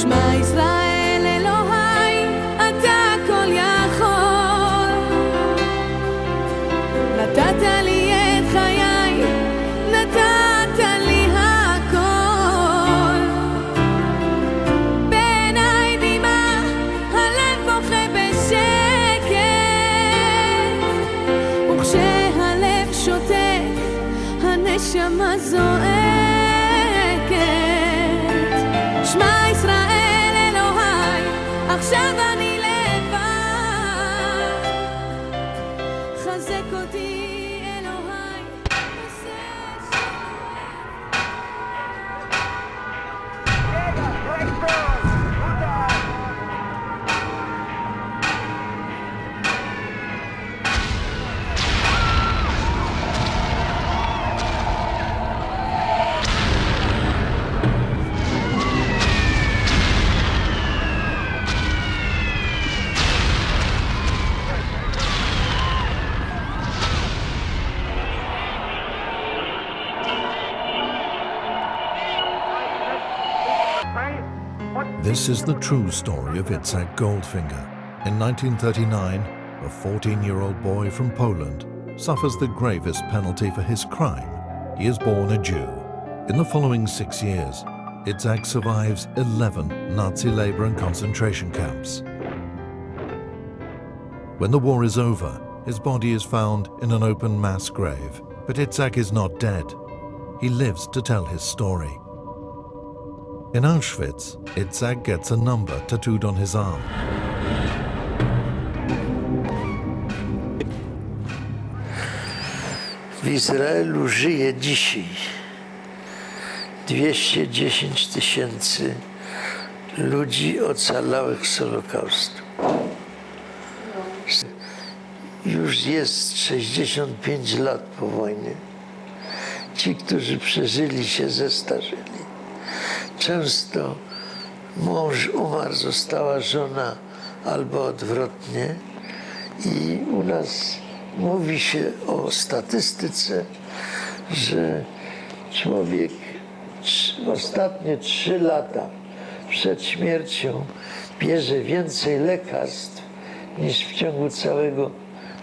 שמע ישראל אלוהי, אתה כל יכול. נתת לי את חיי, נתת לי הכל. בעיניי דמעה, הלב בוכה בשקט, וכשהלב שותק, הנשמה זועקת. שמע ישראל אלוהי, עכשיו אני לבד. חזק אותי אלוהי, עושה This is the true story of Itzhak Goldfinger. In 1939, a 14-year-old boy from Poland suffers the gravest penalty for his crime. He is born a Jew. In the following 6 years, Itzhak survives 11 Nazi labor and concentration camps. When the war is over, his body is found in an open mass grave. But Itzhak is not dead. He lives to tell his story. In Auschwitz, Itzhak gets a number tattooed on his arm. W Izraelu żyje dzisiaj 210 000 ludzi ocalałych z Holokaustu. Już jest 65 lat po wojnie. Ci, którzy przeżyli, się zestarzyli. Często mąż umarł, została żona albo odwrotnie. I u nas mówi się o statystyce, że człowiek w ostatnie 3 lata przed śmiercią bierze więcej lekarstw niż w ciągu całego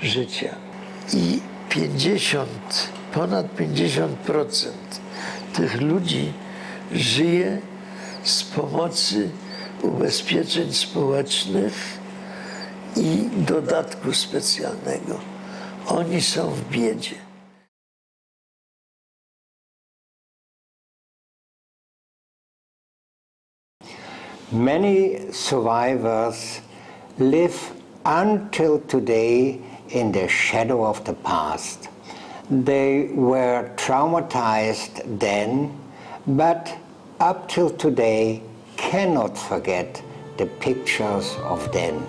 życia. I ponad 50% tych ludzi żyje z pomocy ubezpieczeń społecznych i dodatku specjalnego. Oni są w biedzie. Many survivors live until today in the shadow of the past. They were traumatized then, but up till today cannot forget the pictures of then.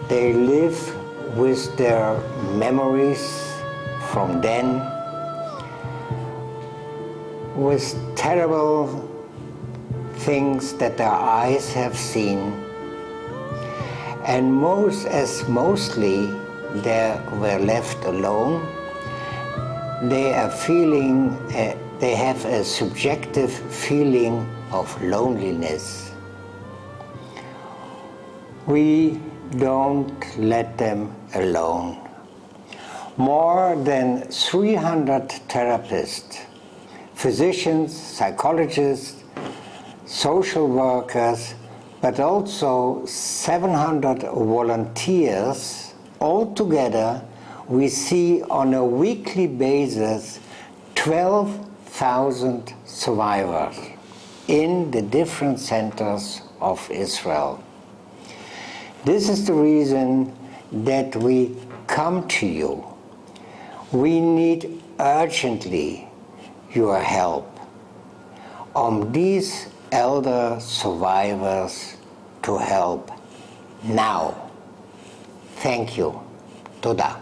They live with their memories from then, with terrible things that their eyes have seen, and mostly they were left alone. They are feeling, they have a subjective feeling of loneliness. We don't let them alone. More than 300 therapists, physicians, psychologists, social workers, but also 700 volunteers. Altogether, we see on a weekly basis 12,000 survivors in the different centers of Israel. This is the reason that we come to you. We need urgently your help on these elder survivors to help now. Thank you. Toda.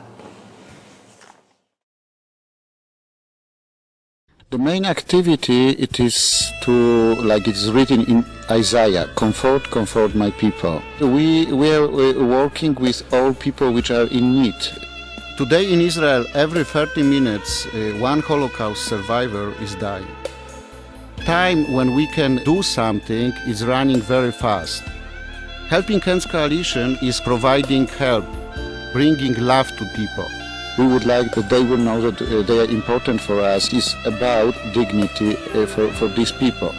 The main activity, it is to, like it's written in Isaiah, comfort my people. We are working with all people which are in need. Today in Israel, every 30 minutes, one Holocaust survivor is dying. time when we can do something is running very fast. Helping Hands Coalition is providing help, bringing love to people. We would like that they will know that they are important for us. It's about dignity for these people.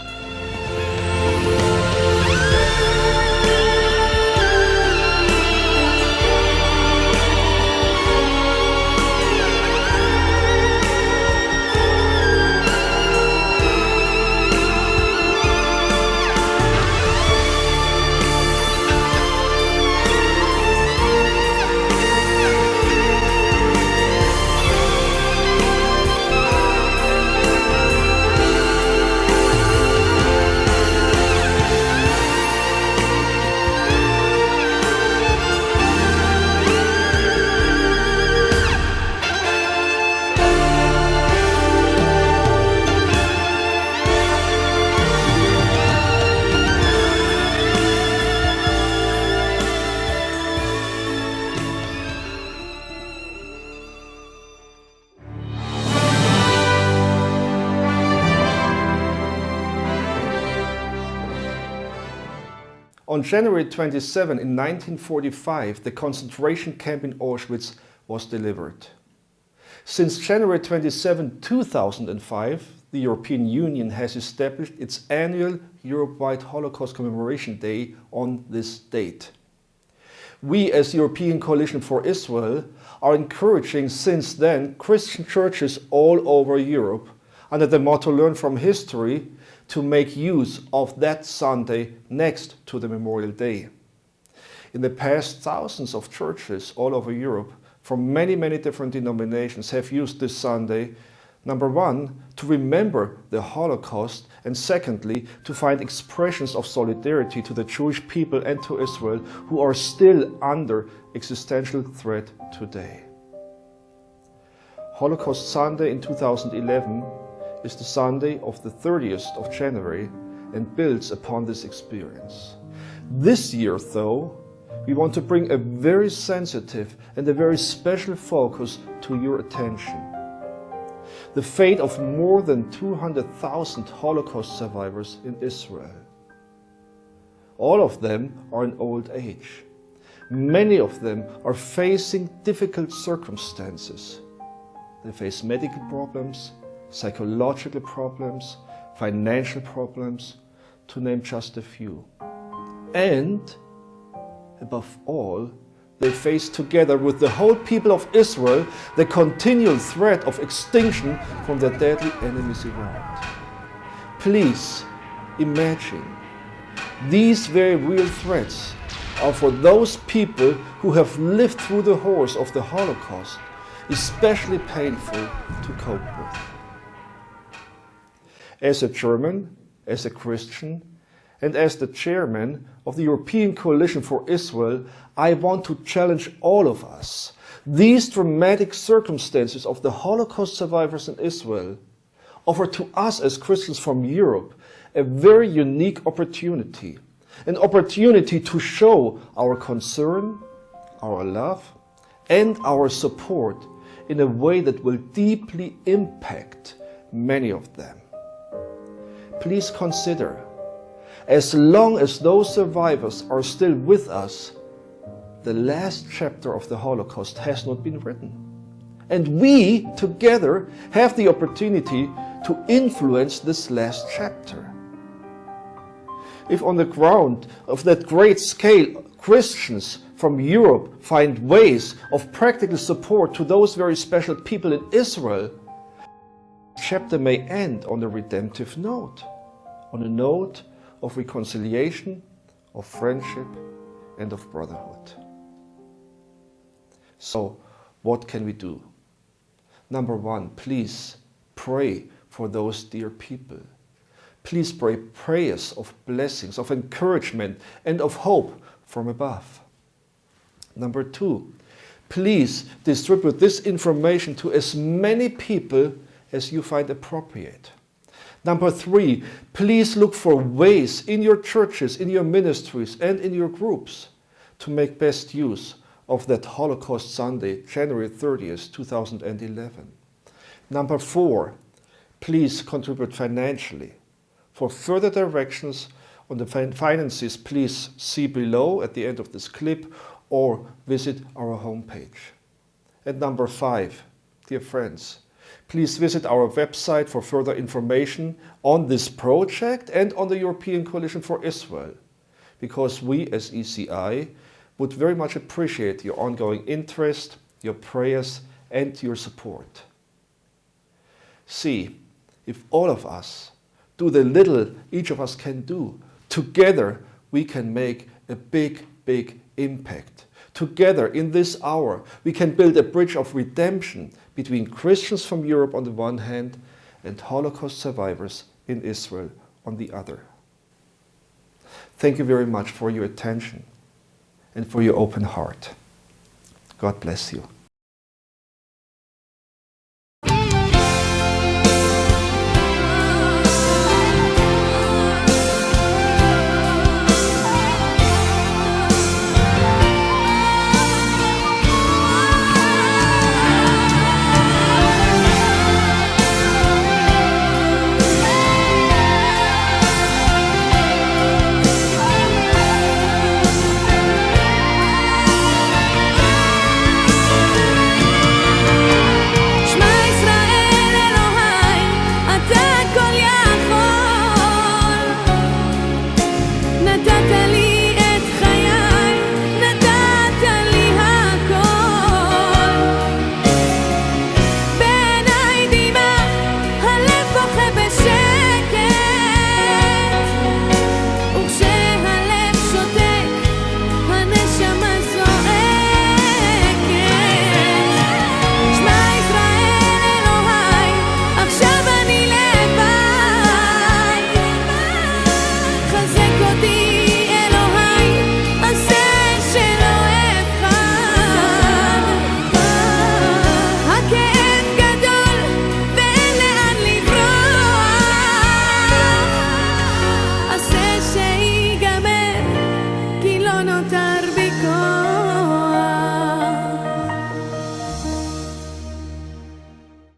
On January 27 in 1945, the concentration camp in Auschwitz was delivered. Since January 27, 2005, the European Union has established its annual Europe-wide Holocaust Commemoration Day on this date. We, as European Coalition for Israel, are encouraging since then Christian churches all over Europe, under the motto "Learn from History," to make use of that Sunday next to the Memorial Day. In the past, thousands of churches all over Europe from many different denominations have used this Sunday, number one, to remember the Holocaust, and secondly, to find expressions of solidarity to the Jewish people and to Israel, who are still under existential threat today. Holocaust Sunday in 2011 is the Sunday of the 30th of January and builds upon this experience. This year, though, we want to bring a very sensitive and a very special focus to your attention. The fate of more than 200,000 Holocaust survivors in Israel. All of them are in old age. Many of them are facing difficult circumstances. They face medical problems, psychological problems, financial problems, to name just a few. And, above all, they face together with the whole people of Israel the continual threat of extinction from their deadly enemies around. Please imagine, these very real threats are for those people who have lived through the horrors of the Holocaust, especially painful to cope with. As a German, as a Christian, and as the chairman of the European Coalition for Israel, I want to challenge all of us. These dramatic circumstances of the Holocaust survivors in Israel offer to us as Christians from Europe a very unique opportunity. An opportunity to show our concern, our love, and our support in a way that will deeply impact many of them. Please consider, as long as those survivors are still with us, the last chapter of the Holocaust has not been written. And we, together, have the opportunity to influence this last chapter. If on the ground of that great scale, Christians from Europe find ways of practical support to those very special people in Israel, the chapter may end on a redemptive note, on a note of reconciliation, of friendship, and of brotherhood. So, what can we do? Number one, please pray for those dear people. Please pray prayers of blessings, of encouragement, and of hope from above. Number two, please distribute this information to as many people as you find appropriate. Number three, please look for ways in your churches, in your ministries, and in your groups to make best use of that Holocaust Sunday, January 30th, 2011. Number four, please contribute financially For further directions on the finances, please see below at the end of this clip or visit our homepage. And number 5, dear friends, please visit our website for further information on this project and on the European Coalition for Israel, because we as ECI would very much appreciate your ongoing interest, your prayers and your support. See, if all of us do the little each of us can do, together we can make a big, big impact. Together in this hour we can build a bridge of redemption between Christians from Europe on the one hand and Holocaust survivors in Israel on the other. Thank you very much for your attention and for your open heart. God bless you. חזק אותי